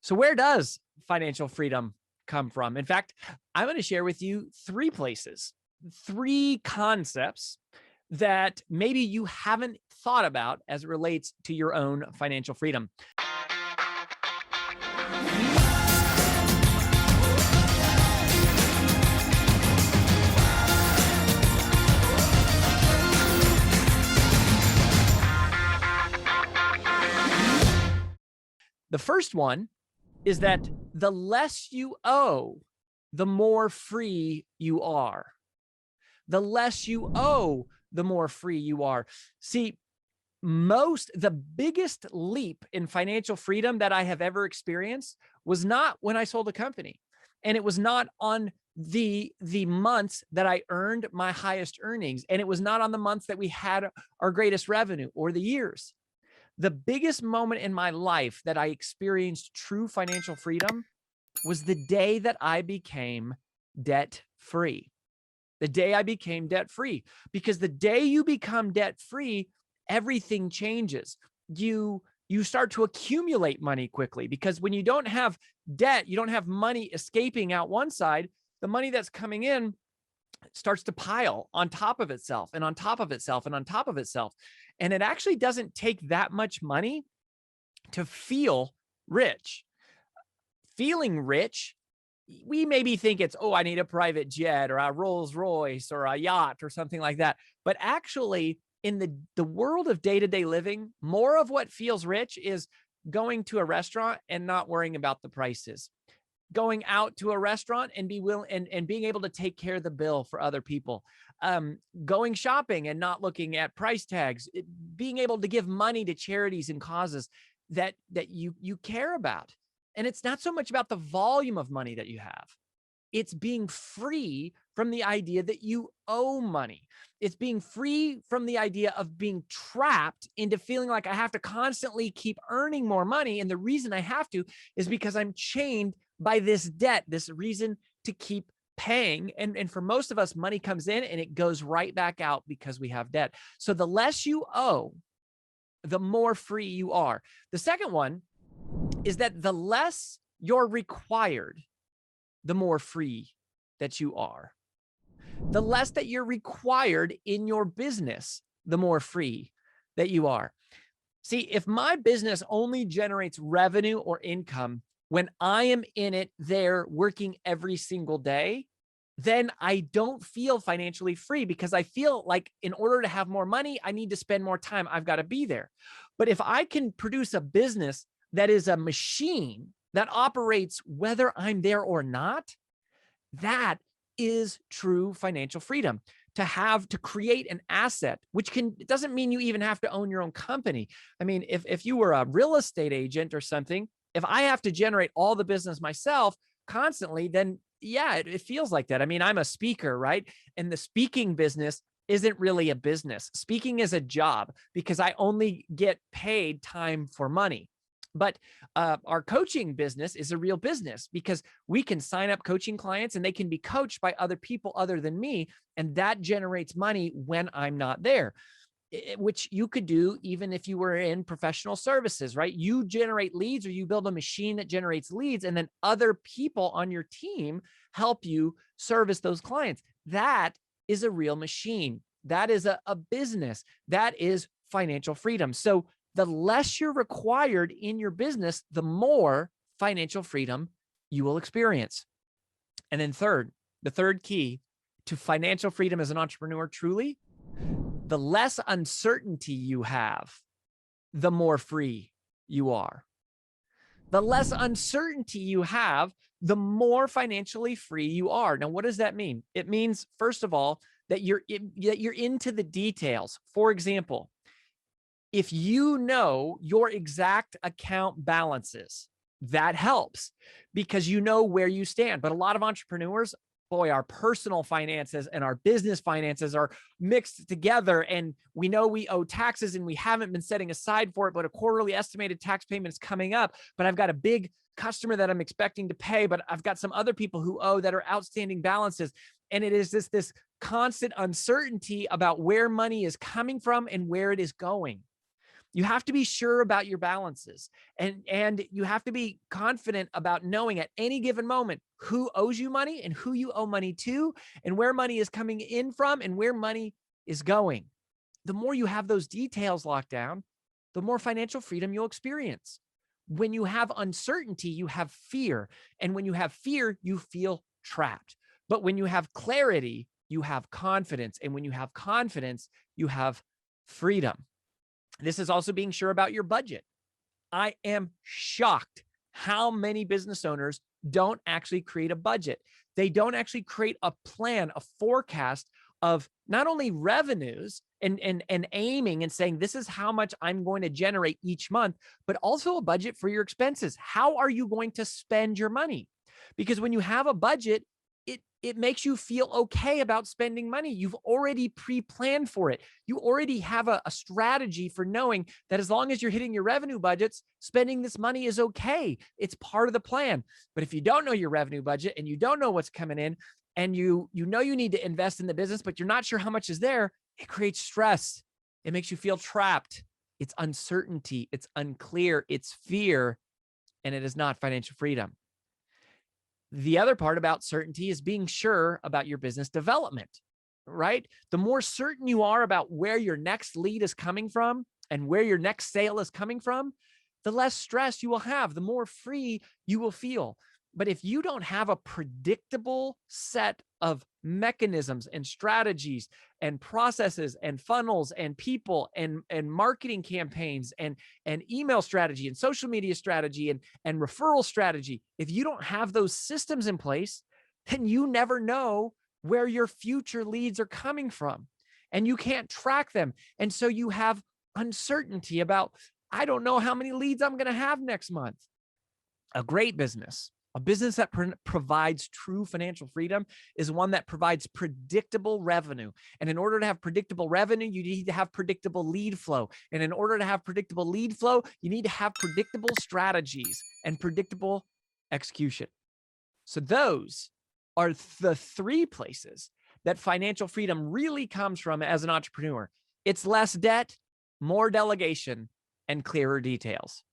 So where does financial freedom come from? In fact, I'm going to share with you three places, three concepts that maybe you haven't thought about as it relates to your own financial freedom. The first one is that the less you owe, the more free you are. The less you owe, the more free you are. See, the biggest leap in financial freedom that I have ever experienced was not when I sold a company. And it was not on the months that I earned my highest earnings. And it was not on the months that we had our greatest revenue or the years. The biggest moment in my life that I experienced true financial freedom was the day that I became debt-free. The day I became debt-free, because the day you become debt-free, everything changes. You start to accumulate money quickly, because when you don't have debt, you don't have money escaping out one side. The money that's coming in starts to pile on top of itself and on top of itself and on top of itself. And it actually doesn't take that much money to feel rich. Feeling rich, we maybe think it's, oh, I need a private jet or a Rolls Royce or a yacht or something like that. But actually, in the world of day-to-day living, more of what feels rich is going to a restaurant and not worrying about the prices. Going out to a restaurant and being able to take care of the bill for other people, going shopping and not looking at price tags, being able to give money to charities and causes that you care about. And it's not so much about the volume of money that you have. It's being free from the idea that you owe money. It's being free from the idea of being trapped into feeling like I have to constantly keep earning more money. And the reason I have to is because I'm chained by this debt, this reason to keep paying. And for most of us, money comes in and it goes right back out because we have debt. So the less you owe, the more free you are. The second one is that the less you're required, the more free that you are. The less that you're required in your business, the more free that you are. See, if my business only generates revenue or income when I am in it there working every single day, then I don't feel financially free, because I feel like in order to have more money, I need to spend more time. I've got to be there. But if I can produce a business that is a machine that operates whether I'm there or not, that is true financial freedom. To create an asset, which it doesn't mean you even have to own your own company. I mean, if you were a real estate agent or something, if I have to generate all the business myself constantly, then yeah, it feels like that. I mean, I'm a speaker, right? And the speaking business isn't really a business. Speaking is a job, because I only get paid time for money. But our coaching business is a real business, because we can sign up coaching clients and they can be coached by other people other than me. And that generates money when I'm not there, which you could do even if you were in professional services, right? You generate leads, or you build a machine that generates leads, and then other people on your team help you service those clients. That is a real machine. That is a business. That is financial freedom. So the less you're required in your business, the more financial freedom you will experience. And then the third key to financial freedom as an entrepreneur, truly, the less uncertainty you have, the more free you are. The less uncertainty you have, the more financially free you are. Now, what does that mean? It means, first of all, that you're into the details. For example, if you know your exact account balances, that helps, because you know where you stand. But a lot of entrepreneurs, boy, our personal finances and our business finances are mixed together. And we know we owe taxes and we haven't been setting aside for it, but a quarterly estimated tax payment is coming up. But I've got a big customer that I'm expecting to pay, but I've got some other people who owe that are outstanding balances. And it is this constant uncertainty about where money is coming from and where it is going. You have to be sure about your balances, and you have to be confident about knowing at any given moment who owes you money and who you owe money to, and where money is coming in from and where money is going. The more you have those details locked down, the more financial freedom you'll experience. When you have uncertainty, you have fear. And when you have fear, you feel trapped. But when you have clarity, you have confidence. And when you have confidence, you have freedom. This is also being sure about your budget. I am shocked how many business owners don't actually create a budget. They don't actually create a plan, a forecast of not only revenues and aiming and saying, this is how much I'm going to generate each month, but also a budget for your expenses. How are you going to spend your money? Because when you have a budget, it makes you feel okay about spending money. You've already pre-planned for it. You already have a strategy for knowing that as long as you're hitting your revenue budgets, spending this money is okay. It's part of the plan. But if you don't know your revenue budget and you don't know what's coming in, and you know you need to invest in the business, but you're not sure how much is there, it creates stress. It makes you feel trapped. It's uncertainty. It's unclear. It's fear. And it is not financial freedom. The other part about certainty is being sure about your business development, right? The more certain you are about where your next lead is coming from and where your next sale is coming from, the less stress you will have, the more free you will feel. But if you don't have a predictable set of mechanisms and strategies and processes and funnels and people and marketing campaigns and email strategy and social media strategy and referral strategy, if you don't have those systems in place, then you never know where your future leads are coming from and you can't track them. And so you have uncertainty about, I don't know how many leads I'm going to have next month. A great business, a business that provides true financial freedom, is one that provides predictable revenue. And in order to have predictable revenue, you need to have predictable lead flow. And in order to have predictable lead flow, you need to have predictable strategies and predictable execution. So those are the three places that financial freedom really comes from as an entrepreneur. It's less debt, more delegation, and clearer details.